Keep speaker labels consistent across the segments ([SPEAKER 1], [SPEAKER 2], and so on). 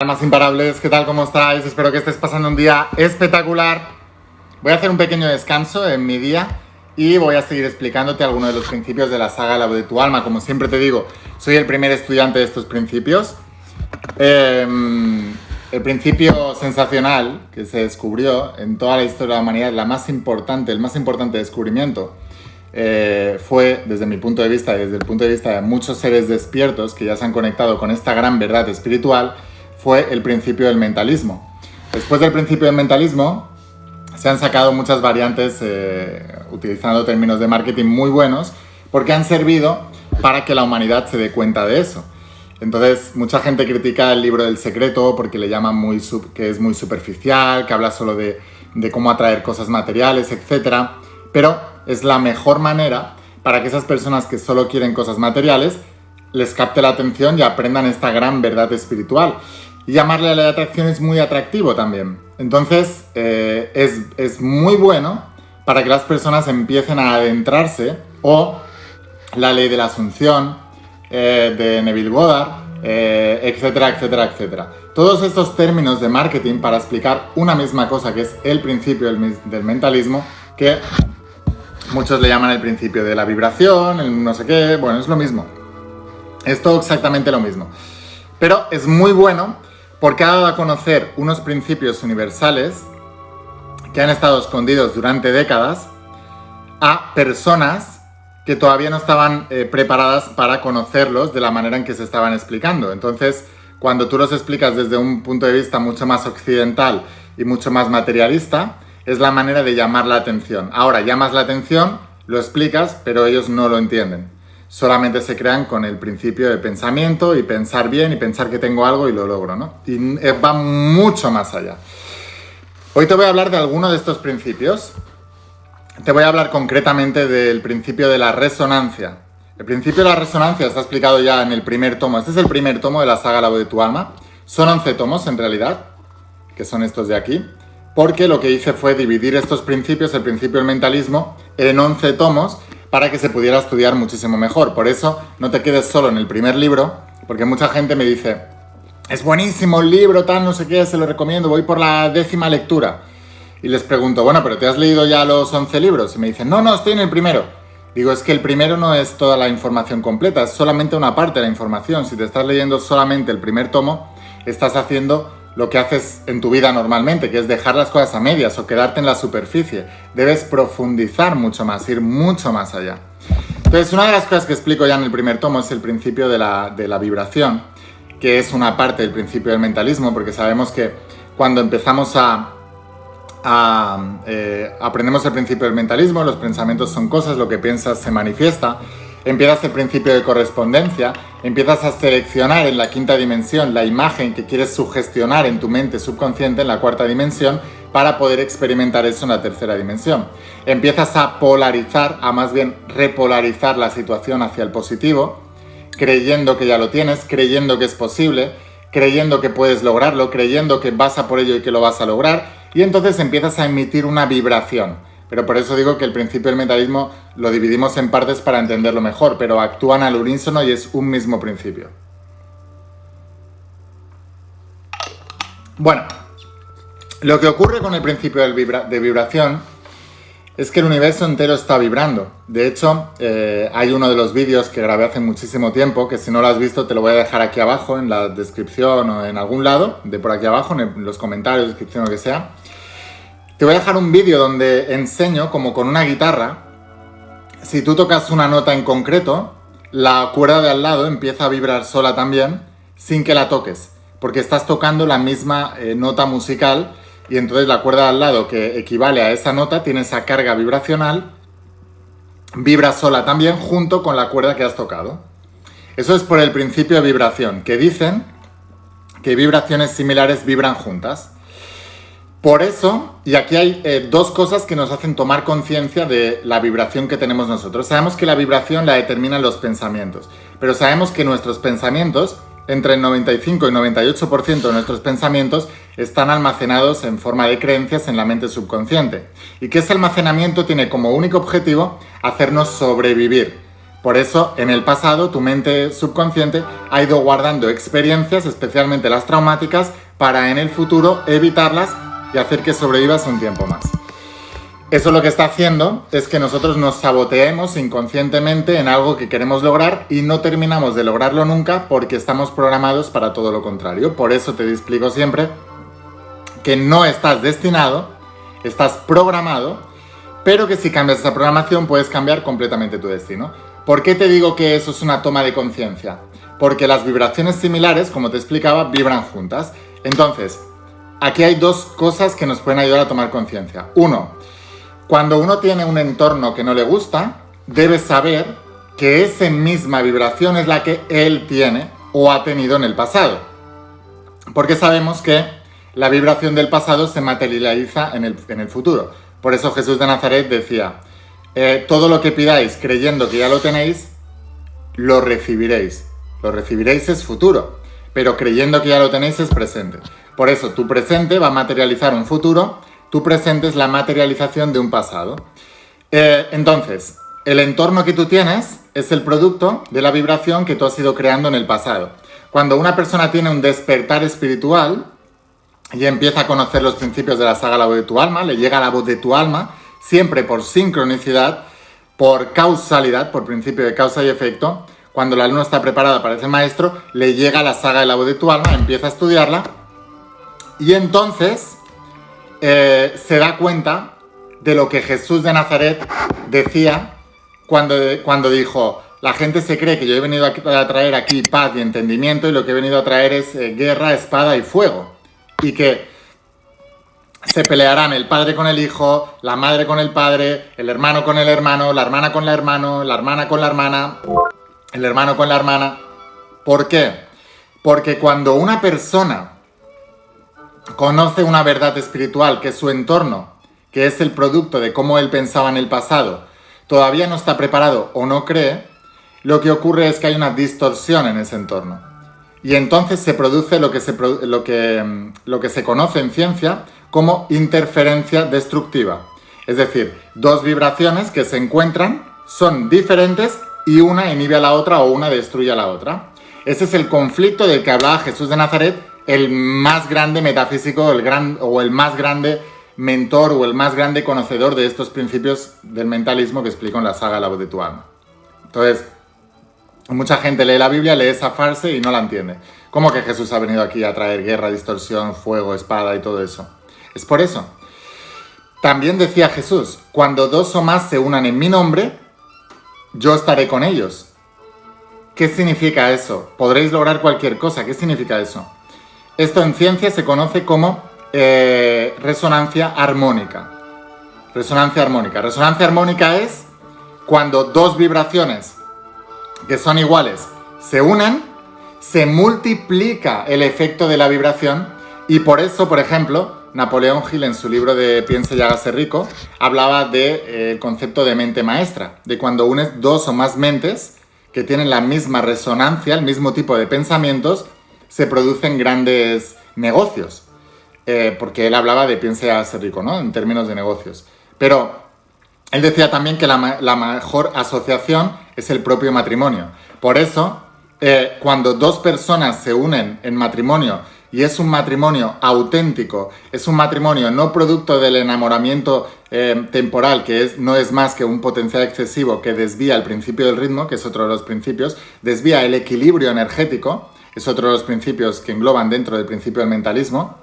[SPEAKER 1] Almas imparables, ¿qué tal? ¿Cómo estáis? Espero que estés pasando un día espectacular. Voy a hacer un pequeño descanso en mi día y voy a seguir explicándote algunos de los principios de la saga La voz de tu alma. Como siempre te digo, soy el primer estudiante de estos principios. El principio sensacional que se descubrió en toda la historia de la humanidad, el más importante descubrimiento, fue, desde mi punto de vista y desde el punto de vista de muchos seres despiertos que ya se han conectado con esta gran verdad espiritual, fue el principio del mentalismo. Después del principio del mentalismo se han sacado muchas variantes utilizando términos de marketing muy buenos porque han servido para que la humanidad se dé cuenta de eso. Entonces, mucha gente critica el libro del secreto porque le llaman que es muy superficial, que habla solo de cómo atraer cosas materiales, etc. Pero es la mejor manera para que esas personas que solo quieren cosas materiales les capte la atención y aprendan esta gran verdad espiritual. Y llamarle a la atracción es muy atractivo también. Entonces, es muy bueno para que las personas empiecen a adentrarse, o la ley de la asunción, de Neville Goddard, etcétera, etcétera, etcétera. Todos estos términos de marketing para explicar una misma cosa, que es el principio del mentalismo, que muchos le llaman el principio de la vibración, el no sé qué, bueno, es lo mismo. Es todo exactamente lo mismo. Pero es muy bueno porque ha dado a conocer unos principios universales que han estado escondidos durante décadas a personas que todavía no estaban preparadas para conocerlos de la manera en que se estaban explicando. Entonces, cuando tú los explicas desde un punto de vista mucho más occidental y mucho más materialista, es la manera de llamar la atención. Ahora, llamas la atención, lo explicas, pero ellos no lo entienden. Solamente se crean con el principio de pensamiento y pensar bien y pensar que tengo algo y lo logro, ¿no? Y va mucho más allá. Hoy te voy a hablar de alguno de estos principios. Te voy a hablar concretamente del principio de la resonancia. El principio de la resonancia está explicado ya en el primer tomo. Este es el primer tomo de la saga La voz de tu alma. Son 11 tomos en realidad, que son estos de aquí, porque lo que hice fue dividir estos principios, el principio del mentalismo, en 11 tomos, para que se pudiera estudiar muchísimo mejor. Por eso no te quedes solo en el primer libro, porque mucha gente me dice, es buenísimo el libro, tal, no sé qué, se lo recomiendo, voy por la 10ª lectura. Y les pregunto, bueno, ¿pero te has leído ya los 11 libros? Y me dicen, no, estoy en el primero. Digo, es que el primero no es toda la información completa, es solamente una parte de la información. Si te estás leyendo solamente el primer tomo, estás haciendo lo que haces en tu vida normalmente, que es dejar las cosas a medias o quedarte en la superficie. Debes profundizar mucho más, ir mucho más allá. Entonces, una de las cosas que explico ya en el primer tomo es el principio de la vibración, que es una parte del principio del mentalismo, porque sabemos que cuando empezamos aprendemos el principio del mentalismo, los pensamientos son cosas, lo que piensas se manifiesta. Empiezas el principio de correspondencia, empiezas a seleccionar en la 5ª dimensión la imagen que quieres sugestionar en tu mente subconsciente en la 4ª dimensión para poder experimentar eso en la 3ª dimensión. Empiezas a polarizar, a más bien repolarizar la situación hacia el positivo, creyendo que ya lo tienes, creyendo que es posible, creyendo que puedes lograrlo, creyendo que vas a por ello y que lo vas a lograr, y entonces empiezas a emitir una vibración. Pero por eso digo que el principio del mentalismo lo dividimos en partes para entenderlo mejor, pero actúan al unísono y es un mismo principio. Bueno, lo que ocurre con el principio de vibración es que el universo entero está vibrando. De hecho, hay uno de los vídeos que grabé hace muchísimo tiempo, que si no lo has visto te lo voy a dejar aquí abajo, en la descripción o en algún lado, de por aquí abajo, en los comentarios, descripción o lo que sea. Te voy a dejar un vídeo donde enseño, como con una guitarra, si tú tocas una nota en concreto, la cuerda de al lado empieza a vibrar sola también, sin que la toques, porque estás tocando la misma nota musical, y entonces la cuerda de al lado, que equivale a esa nota, tiene esa carga vibracional, vibra sola también, junto con la cuerda que has tocado. Eso es por el principio de vibración, que dicen que vibraciones similares vibran juntas. Por eso, y aquí hay dos cosas que nos hacen tomar conciencia de la vibración que tenemos nosotros. Sabemos que la vibración la determinan los pensamientos, pero sabemos que nuestros pensamientos, entre el 95 y 98% de nuestros pensamientos, están almacenados en forma de creencias en la mente subconsciente. Y que ese almacenamiento tiene como único objetivo hacernos sobrevivir. Por eso, en el pasado, tu mente subconsciente ha ido guardando experiencias, especialmente las traumáticas, para en el futuro evitarlas y hacer que sobrevivas un tiempo más. Eso lo que está haciendo es que nosotros nos saboteemos inconscientemente en algo que queremos lograr y no terminamos de lograrlo nunca porque estamos programados para todo lo contrario. Por eso te explico siempre que no estás destinado, estás programado, pero que si cambias esa programación puedes cambiar completamente tu destino. ¿Por qué te digo que eso es una toma de conciencia? Porque las vibraciones similares, como te explicaba, vibran juntas. Entonces, aquí hay dos cosas que nos pueden ayudar a tomar conciencia. Uno, cuando uno tiene un entorno que no le gusta, debes saber que esa misma vibración es la que él tiene o ha tenido en el pasado. Porque sabemos que la vibración del pasado se materializa en el futuro. Por eso Jesús de Nazaret decía, todo lo que pidáis creyendo que ya lo tenéis, lo recibiréis. Lo recibiréis es futuro, pero creyendo que ya lo tenéis es presente. Por eso tu presente va a materializar un futuro, tu presente es la materialización de un pasado. Entonces, el entorno que tú tienes es el producto de la vibración que tú has ido creando en el pasado. Cuando una persona tiene un despertar espiritual y empieza a conocer los principios de la saga La Voz de tu Alma, le llega la voz de tu alma, siempre por sincronicidad, por causalidad, por principio de causa y efecto. Cuando el alumno está preparado para ser maestro, le llega la saga de La Voz de tu Alma, empieza a estudiarla y entonces se da cuenta de lo que Jesús de Nazaret decía cuando dijo: la gente se cree que yo he venido a traer aquí paz y entendimiento y lo que he venido a traer es guerra, espada y fuego. Y que se pelearán el padre con el hijo, la madre con el padre, el hermano con el hermano, la hermana con el hermano, la hermana con la hermana, el hermano con la hermana. ¿Por qué? Porque cuando una persona conoce una verdad espiritual, que es su entorno, que es el producto de cómo él pensaba en el pasado, todavía no está preparado o no cree, lo que ocurre es que hay una distorsión en ese entorno. Y entonces se produce lo que se conoce en ciencia como interferencia destructiva. Es decir, dos vibraciones que se encuentran, son diferentes y una inhibe a la otra o una destruye a la otra. Ese es el conflicto del que hablaba Jesús de Nazaret, el más grande metafísico, el más grande mentor o el más grande conocedor de estos principios del mentalismo que explico en la saga La Voz de tu Alma. Entonces, mucha gente lee la Biblia, lee esa frase y no la entiende. ¿Cómo que Jesús ha venido aquí a traer guerra, distorsión, fuego, espada y todo eso? Es por eso. También decía Jesús, cuando dos o más se unan en mi nombre, yo estaré con ellos. ¿Qué significa eso? Podréis lograr cualquier cosa. ¿Qué significa eso? Esto en ciencia se conoce como resonancia armónica. Resonancia armónica. Resonancia armónica es cuando dos vibraciones que son iguales se unen, se multiplica el efecto de la vibración y por eso, por ejemplo, Napoleón Hill en su libro de Piense y hágase rico hablaba del concepto de mente maestra, de cuando unes dos o más mentes que tienen la misma resonancia, el mismo tipo de pensamientos, se producen grandes negocios. Porque él hablaba de Piense y hágase rico, ¿no? En términos de negocios. Pero él decía también que la mejor asociación es el propio matrimonio. Por eso, cuando dos personas se unen en matrimonio y es un matrimonio auténtico, es un matrimonio no producto del enamoramiento temporal, que no es más que un potencial excesivo que desvía el principio del ritmo, que es otro de los principios, desvía el equilibrio energético, es otro de los principios que engloban dentro del principio del mentalismo.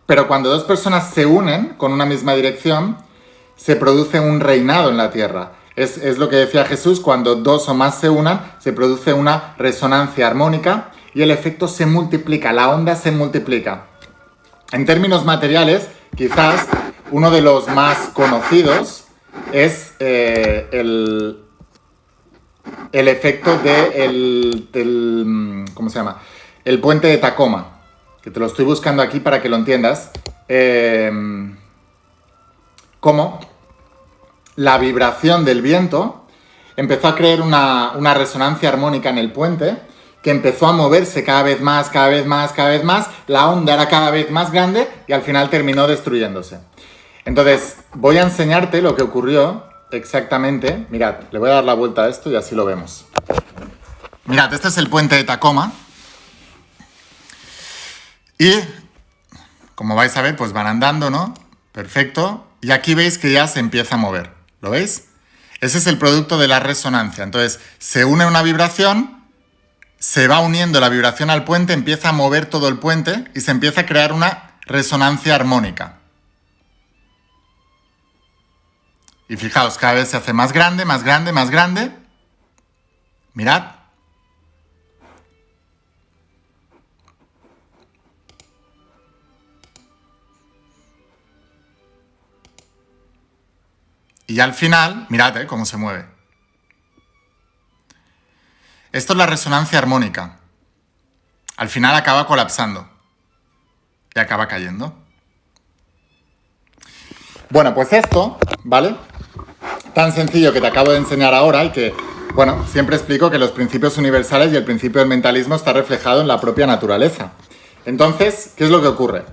[SPEAKER 1] Pero cuando dos personas se unen con una misma dirección, se produce un reinado en la tierra. Es lo que decía Jesús, cuando dos o más se unan, se produce una resonancia armónica y el efecto se multiplica, la onda se multiplica. En términos materiales, quizás uno de los más conocidos es el efecto ¿cómo se llama? El puente de Tacoma, que te lo estoy buscando aquí para que lo entiendas. Cómo la vibración del viento empezó a crear una resonancia armónica en el puente que empezó a moverse cada vez más, cada vez más, cada vez más, la onda era cada vez más grande y al final terminó destruyéndose. Entonces, voy a enseñarte lo que ocurrió exactamente, mirad, le voy a dar la vuelta a esto y así lo vemos. Mirad, este es el puente de Tacoma. Y, como vais a ver, pues van andando, ¿no? Perfecto. Y aquí veis que ya se empieza a mover. ¿Lo veis? Ese es el producto de la resonancia. Entonces, se une una vibración, se va uniendo la vibración al puente, empieza a mover todo el puente y se empieza a crear una resonancia armónica. Y fijaos, cada vez se hace más grande, más grande, más grande. Mirad. Y al final, mirad cómo se mueve. Esto es la resonancia armónica. Al final acaba colapsando. Y acaba cayendo. Bueno, pues esto, ¿vale? Tan sencillo que te acabo de enseñar ahora y que, bueno, siempre explico que los principios universales y el principio del mentalismo está reflejado en la propia naturaleza. Entonces, ¿qué es lo que ocurre?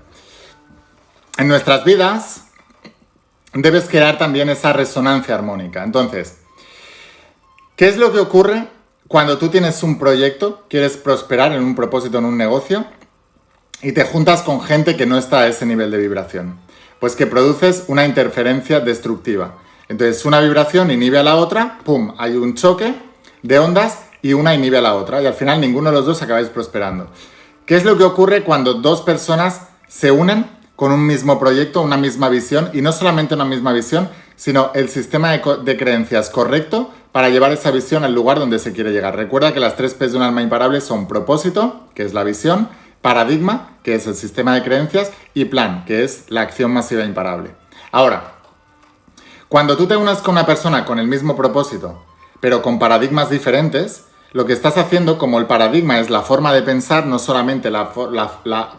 [SPEAKER 1] En nuestras vidas debes crear también esa resonancia armónica. Entonces, ¿qué es lo que ocurre cuando tú tienes un proyecto, quieres prosperar en un propósito, en un negocio, y te juntas con gente que no está a ese nivel de vibración? Pues que produces una interferencia destructiva. Entonces, una vibración inhibe a la otra, ¡pum! Hay un choque de ondas y una inhibe a la otra. Y al final ninguno de los dos acabáis prosperando. ¿Qué es lo que ocurre cuando dos personas se unen con un mismo proyecto, una misma visión, y no solamente una misma visión, sino el sistema de creencias correcto para llevar esa visión al lugar donde se quiere llegar? Recuerda que las 3 P's de un alma imparable son propósito, que es la visión, paradigma, que es el sistema de creencias, y plan, que es la acción masiva imparable. Ahora, cuando tú te unas con una persona con el mismo propósito, pero con paradigmas diferentes, lo que estás haciendo, como el paradigma es la forma de pensar, no solamente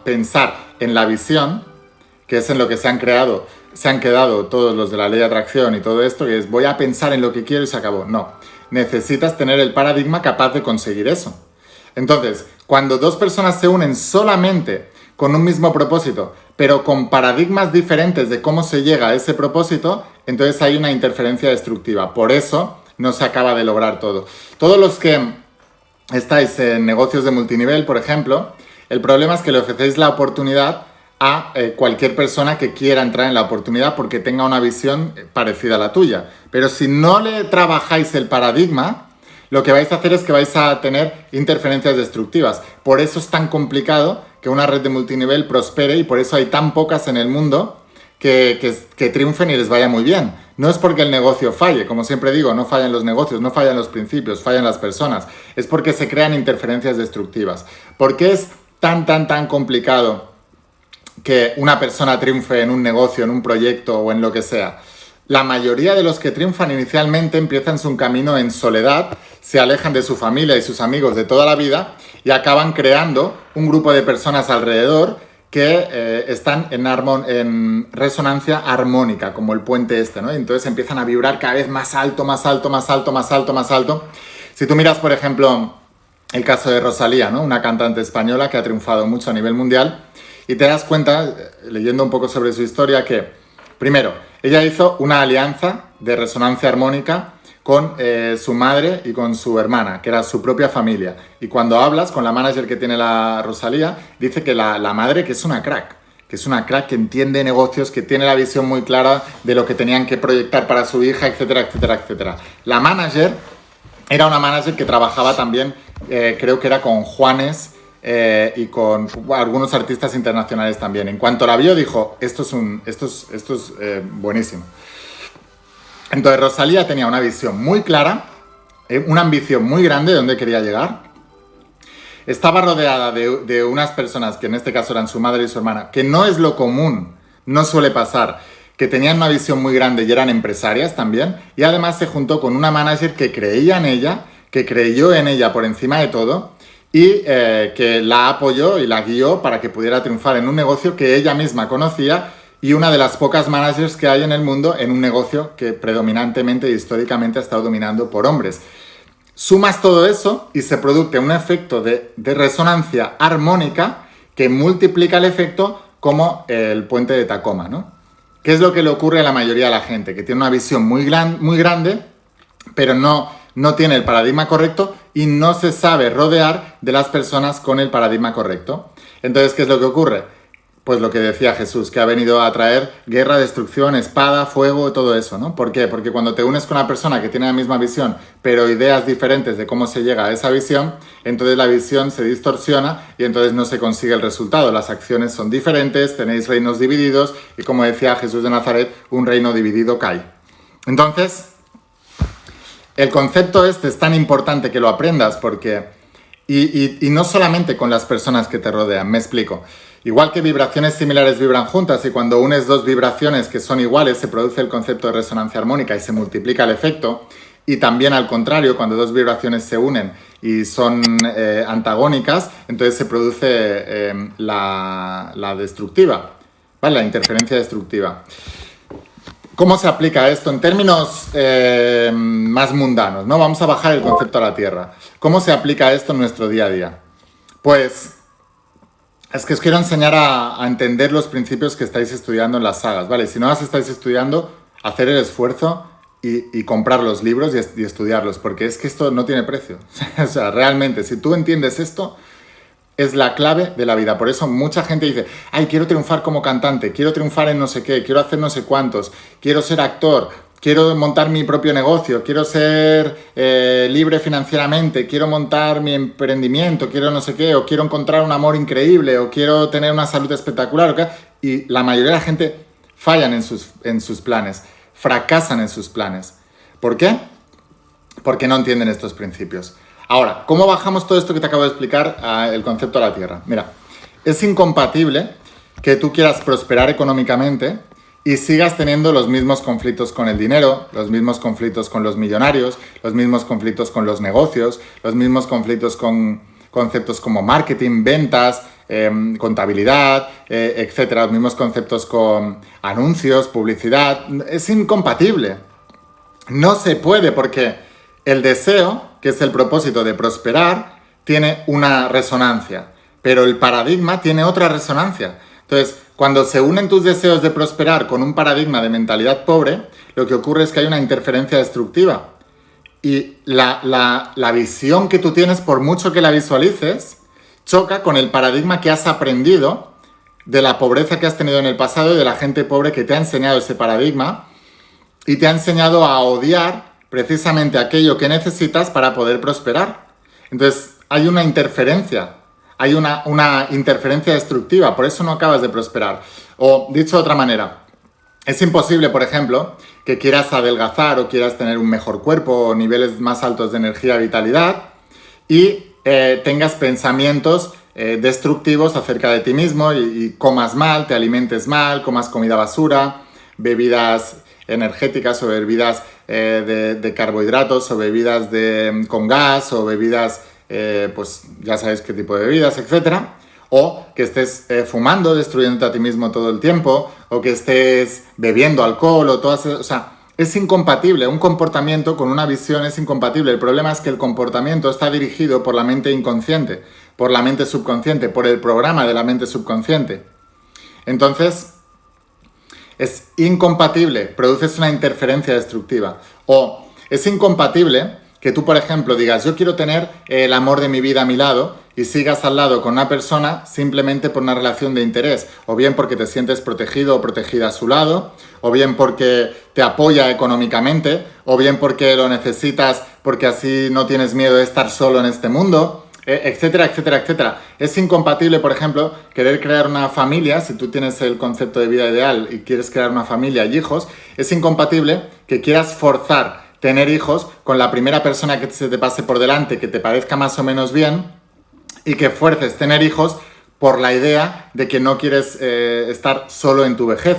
[SPEAKER 1] pensar en la visión, que es en lo que se han quedado todos los de la ley de atracción y todo esto, que es voy a pensar en lo que quiero y se acabó. No, necesitas tener el paradigma capaz de conseguir eso. Entonces, cuando dos personas se unen solamente con un mismo propósito, pero con paradigmas diferentes de cómo se llega a ese propósito, entonces hay una interferencia destructiva. Por eso no se acaba de lograr todo. Todos los que estáis en negocios de multinivel, por ejemplo, el problema es que le ofrecéis la oportunidad a cualquier persona que quiera entrar en la oportunidad porque tenga una visión parecida a la tuya. Pero si no le trabajáis el paradigma, lo que vais a hacer es que vais a tener interferencias destructivas. Por eso es tan complicado que una red de multinivel prospere y por eso hay tan pocas en el mundo que triunfen y les vaya muy bien. No es porque el negocio falle, como siempre digo, no fallan los negocios, no fallan los principios, fallan las personas. Es porque se crean interferencias destructivas. ¿Por qué es tan complicado que una persona triunfe en un negocio, en un proyecto o en lo que sea? La mayoría de los que triunfan inicialmente empiezan su camino en soledad, se alejan de su familia y sus amigos de toda la vida y acaban creando un grupo de personas alrededor que están en resonancia armónica, como el puente este, ¿no? Entonces empiezan a vibrar cada vez más alto, más alto, más alto, más alto, más alto. Si tú miras, por ejemplo, el caso de Rosalía, ¿no? Una cantante española que ha triunfado mucho a nivel mundial, y te das cuenta, leyendo un poco sobre su historia, que, primero, ella hizo una alianza de resonancia armónica con su madre y con su hermana, que era su propia familia. Y cuando hablas con la manager que tiene la Rosalía, dice que la madre que es una crack, que entiende negocios, que tiene la visión muy clara de lo que tenían que proyectar para su hija, etcétera, etcétera, etcétera. La manager era una manager que trabajaba también, creo que era con Juanes, y con algunos artistas internacionales también. En cuanto la vio, dijo, esto es buenísimo. Entonces Rosalía tenía una visión muy clara, una ambición muy grande de dónde quería llegar. Estaba rodeada de unas personas, que en este caso eran su madre y su hermana, que no es lo común, no suele pasar, que tenían una visión muy grande y eran empresarias también, y además se juntó con una manager que creía en ella, que creyó en ella por encima de todo, y que la apoyó y la guió para que pudiera triunfar en un negocio que ella misma conocía y una de las pocas managers que hay en el mundo en un negocio que predominantemente y históricamente ha estado dominando por hombres. Sumas todo eso y se produce un efecto de resonancia armónica que multiplica el efecto como el puente de Tacoma, ¿no? ¿Qué es lo que le ocurre a la mayoría de la gente? Que tiene una visión muy grande, pero no tiene el paradigma correcto y no se sabe rodear de las personas con el paradigma correcto. Entonces, ¿qué es lo que ocurre? Pues lo que decía Jesús, que ha venido a traer guerra, destrucción, espada, fuego, todo eso, ¿no? ¿Por qué? Porque cuando te unes con una persona que tiene la misma visión, pero ideas diferentes de cómo se llega a esa visión, entonces la visión se distorsiona y entonces no se consigue el resultado. Las acciones son diferentes, tenéis reinos divididos y, como decía Jesús de Nazaret, un reino dividido cae. Entonces, el concepto este es tan importante que lo aprendas porque... Y no solamente con las personas que te rodean, me explico. Igual que vibraciones similares vibran juntas y cuando unes dos vibraciones que son iguales se produce el concepto de resonancia armónica y se multiplica el efecto. Y también al contrario, cuando dos vibraciones se unen y son antagónicas, entonces se produce la destructiva, ¿vale? La interferencia destructiva. ¿Cómo se aplica esto? En términos más mundanos, ¿no? Vamos a bajar el concepto a la tierra. ¿Cómo se aplica esto en nuestro día a día? Pues es que os quiero enseñar a entender los principios que estáis estudiando en las sagas, ¿vale? Si no las estáis estudiando, hacer el esfuerzo y comprar los libros y estudiarlos, porque es que esto no tiene precio. O sea, realmente, si tú entiendes esto, es la clave de la vida. Por eso mucha gente dice, ay, quiero triunfar como cantante, quiero triunfar en no sé qué, quiero hacer no sé cuántos, quiero ser actor, quiero montar mi propio negocio, quiero ser libre financieramente, quiero montar mi emprendimiento, quiero no sé qué, o quiero encontrar un amor increíble, o quiero tener una salud espectacular, ¿okay? Y la mayoría de la gente fallan en sus planes, fracasan en sus planes. ¿Por qué? Porque no entienden estos principios. Ahora, ¿cómo bajamos todo esto que te acabo de explicar el concepto a la tierra? Mira, es incompatible que tú quieras prosperar económicamente y sigas teniendo los mismos conflictos con el dinero, los mismos conflictos con los millonarios, los mismos conflictos con los negocios, los mismos conflictos con conceptos como marketing, ventas, contabilidad, etcétera, los mismos conceptos con anuncios, publicidad. Es incompatible. No se puede porque el deseo, que es el propósito de prosperar, tiene una resonancia, pero el paradigma tiene otra resonancia. Entonces, cuando se unen tus deseos de prosperar con un paradigma de mentalidad pobre, lo que ocurre es que hay una interferencia destructiva. Y la visión que tú tienes, por mucho que la visualices, choca con el paradigma que has aprendido de la pobreza que has tenido en el pasado y de la gente pobre que te ha enseñado ese paradigma y te ha enseñado a odiar precisamente aquello que necesitas para poder prosperar. Entonces, hay una interferencia. Hay una interferencia destructiva, por eso no acabas de prosperar. O, dicho de otra manera, es imposible, por ejemplo, que quieras adelgazar o quieras tener un mejor cuerpo o niveles más altos de energía y vitalidad y tengas pensamientos destructivos acerca de ti mismo y comas mal, te alimentes mal, comas comida basura, bebidas energéticas o bebidas de carbohidratos o bebidas con gas o bebidas... pues ya sabéis qué tipo de bebidas, etcétera, o que estés fumando, destruyéndote a ti mismo todo el tiempo, o que estés bebiendo alcohol, o sea, es incompatible, un comportamiento con una visión es incompatible. El problema es que el comportamiento está dirigido por la mente inconsciente, por la mente subconsciente, por el programa de la mente subconsciente. Entonces, es incompatible, produces una interferencia destructiva, o es incompatible que tú, por ejemplo, digas, yo quiero tener el amor de mi vida a mi lado y sigas al lado con una persona simplemente por una relación de interés, o bien porque te sientes protegido o protegida a su lado, o bien porque te apoya económicamente, o bien porque lo necesitas porque así no tienes miedo de estar solo en este mundo, etcétera, etcétera, etcétera. Es incompatible, por ejemplo, querer crear una familia, si tú tienes el concepto de vida ideal y quieres crear una familia y hijos, es incompatible que quieras forzar tener hijos con la primera persona que se te pase por delante, que te parezca más o menos bien, y que fuerces tener hijos por la idea de que no quieres estar solo en tu vejez.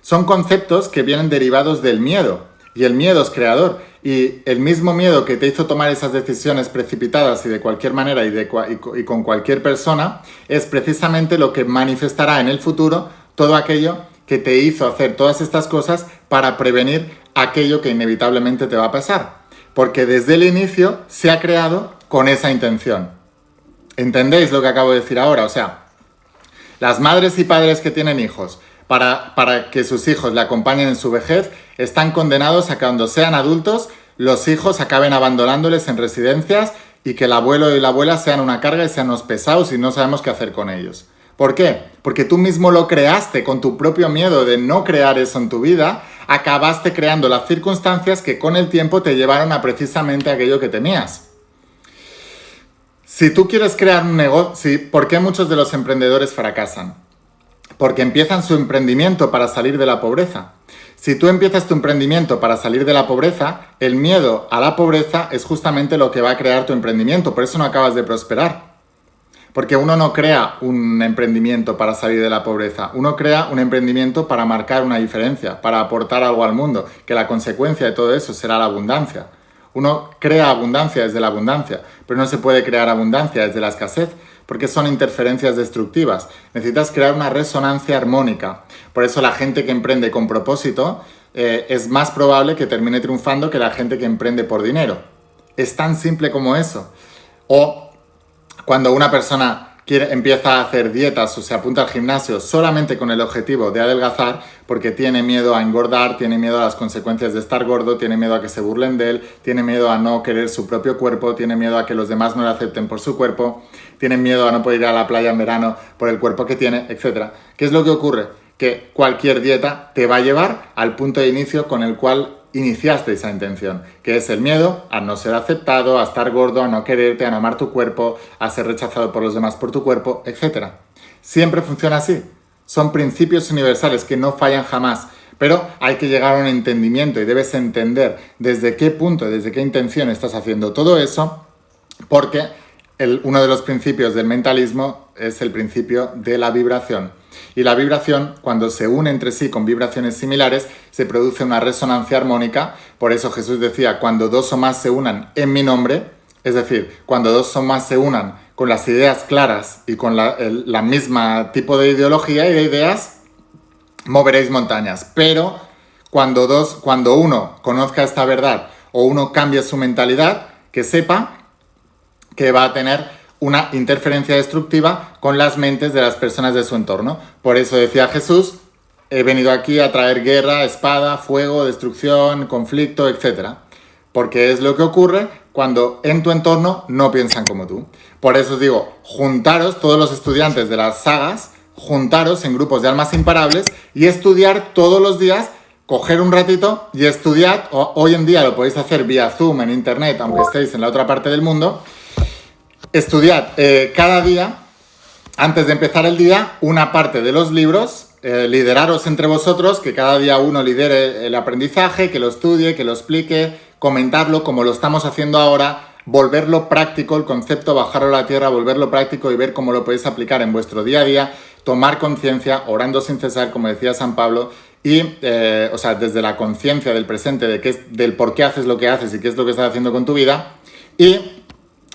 [SPEAKER 1] Son conceptos que vienen derivados del miedo, y el miedo es creador, y el mismo miedo que te hizo tomar esas decisiones precipitadas y de cualquier manera y con cualquier persona, es precisamente lo que manifestará en el futuro todo aquello que te hizo hacer todas estas cosas para prevenir aquello que inevitablemente te va a pasar. Porque desde el inicio se ha creado con esa intención. ¿Entendéis lo que acabo de decir ahora? O sea, las madres y padres que tienen hijos, para que sus hijos le acompañen en su vejez, están condenados a que cuando sean adultos, los hijos acaben abandonándoles en residencias y que el abuelo y la abuela sean una carga y sean unos pesados y no sabemos qué hacer con ellos. ¿Por qué? Porque tú mismo lo creaste con tu propio miedo de no crear eso en tu vida, acabaste creando las circunstancias que con el tiempo te llevaron a precisamente aquello que temías. Si tú quieres crear un negocio, ¿por qué muchos de los emprendedores fracasan? Porque empiezan su emprendimiento para salir de la pobreza. Si tú empiezas tu emprendimiento para salir de la pobreza, el miedo a la pobreza es justamente lo que va a crear tu emprendimiento, por eso no acabas de prosperar. Porque uno no crea un emprendimiento para salir de la pobreza, uno crea un emprendimiento para marcar una diferencia, para aportar algo al mundo, que la consecuencia de todo eso será la abundancia. Uno crea abundancia desde la abundancia, pero no se puede crear abundancia desde la escasez, porque son interferencias destructivas. Necesitas crear una resonancia armónica. Por eso la gente que emprende con propósito es más probable que termine triunfando que la gente que emprende por dinero. Es tan simple como eso. O cuando una persona empieza a hacer dietas o se apunta al gimnasio solamente con el objetivo de adelgazar, porque tiene miedo a engordar, tiene miedo a las consecuencias de estar gordo, tiene miedo a que se burlen de él, tiene miedo a no querer su propio cuerpo, tiene miedo a que los demás no le acepten por su cuerpo, tiene miedo a no poder ir a la playa en verano por el cuerpo que tiene, etc. ¿Qué es lo que ocurre? Que cualquier dieta te va a llevar al punto de inicio con el cual iniciaste esa intención, que es el miedo a no ser aceptado, a estar gordo, a no quererte, a no amar tu cuerpo, a ser rechazado por los demás por tu cuerpo, etc. Siempre funciona así. Son principios universales que no fallan jamás, pero hay que llegar a un entendimiento y debes entender desde qué punto, desde qué intención estás haciendo todo eso, porque uno de los principios del mentalismo es el principio de la vibración. Y la vibración, cuando se une entre sí con vibraciones similares, se produce una resonancia armónica. Por eso Jesús decía, cuando dos o más se unan en mi nombre, es decir, cuando dos o más se unan con las ideas claras y con la misma tipo de ideología y de ideas, moveréis montañas. Pero cuando uno conozca esta verdad o uno cambie su mentalidad, que sepa que va a tener una interferencia destructiva con las mentes de las personas de su entorno. Por eso decía Jesús, he venido aquí a traer guerra, espada, fuego, destrucción, conflicto, etc. Porque es lo que ocurre cuando en tu entorno no piensan como tú. Por eso os digo, juntaros todos los estudiantes de las sagas, juntaros en grupos de almas imparables y estudiar todos los días, coger un ratito y estudiar. Hoy en día lo podéis hacer vía Zoom, en internet, aunque estéis en la otra parte del mundo. Estudiad cada día, antes de empezar el día, una parte de los libros, lideraros entre vosotros, que cada día uno lidere el aprendizaje, que lo estudie, que lo explique, comentarlo como lo estamos haciendo ahora, volverlo práctico, el concepto, bajarlo a la tierra, volverlo práctico y ver cómo lo podéis aplicar en vuestro día a día, tomar conciencia, orando sin cesar, como decía San Pablo, y, desde la conciencia del presente, del por qué haces lo que haces y qué es lo que estás haciendo con tu vida, y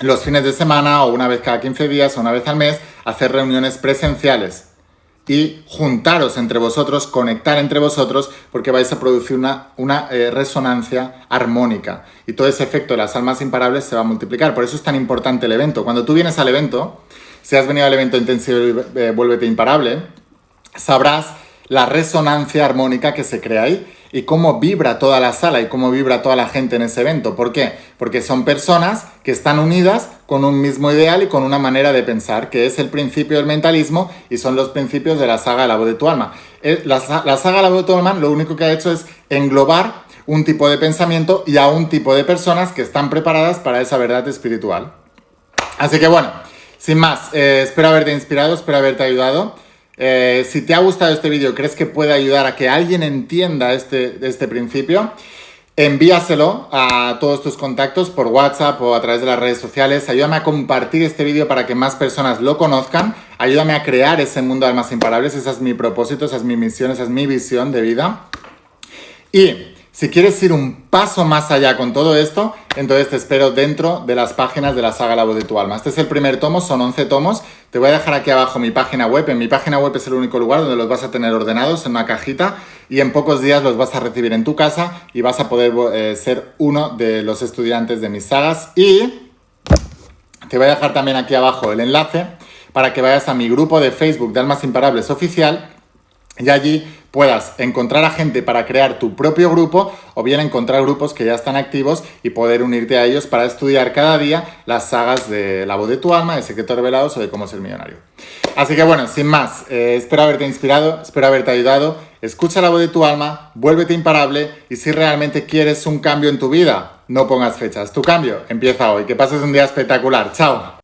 [SPEAKER 1] los fines de semana o una vez cada 15 días o una vez al mes, hacer reuniones presenciales y juntaros entre vosotros, conectar entre vosotros, porque vais a producir una resonancia armónica y todo ese efecto de las almas imparables se va a multiplicar. Por eso es tan importante el evento. Cuando tú vienes al evento, si has venido al evento intensivo Vuélvete Imparable, sabrás la resonancia armónica que se crea ahí y cómo vibra toda la sala y cómo vibra toda la gente en ese evento. ¿Por qué? Porque son personas que están unidas con un mismo ideal y con una manera de pensar, que es el principio del mentalismo y son los principios de la saga La Voz de tu Alma. La saga La Voz de tu Alma lo único que ha hecho es englobar un tipo de pensamiento y a un tipo de personas que están preparadas para esa verdad espiritual. Así que bueno, sin más, espero haberte inspirado, espero haberte ayudado. Si te ha gustado este vídeo, crees que puede ayudar a que alguien entienda este principio, envíaselo a todos tus contactos por WhatsApp o a través de las redes sociales. Ayúdame a compartir este vídeo para que más personas lo conozcan. Ayúdame a crear ese mundo de almas imparables. Ese es mi propósito, esa es mi misión, esa es mi visión de vida. Y si quieres ir un paso más allá con todo esto, entonces te espero dentro de las páginas de la saga La Voz de tu Alma. Este es el primer tomo, son 11 tomos. Te voy a dejar aquí abajo mi página web. En mi página web es el único lugar donde los vas a tener ordenados en una cajita y en pocos días los vas a recibir en tu casa y vas a poder ser uno de los estudiantes de mis sagas. Y te voy a dejar también aquí abajo el enlace para que vayas a mi grupo de Facebook de Almas Imparables Oficial, y allí puedas encontrar a gente para crear tu propio grupo o bien encontrar grupos que ya están activos y poder unirte a ellos para estudiar cada día las sagas de La voz de tu alma, de Secretos Revelados o de Cómo ser millonario. Así que bueno, sin más, espero haberte inspirado, espero haberte ayudado. Escucha la voz de tu alma, vuélvete imparable y si realmente quieres un cambio en tu vida, no pongas fechas. Tu cambio empieza hoy. Que pases un día espectacular. ¡Chao!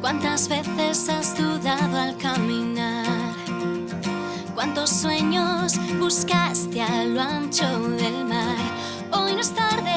[SPEAKER 2] ¿Cuántas veces has dudado al caminar? ¿Cuántos sueños buscaste a lo ancho del mar? Hoy no es tarde.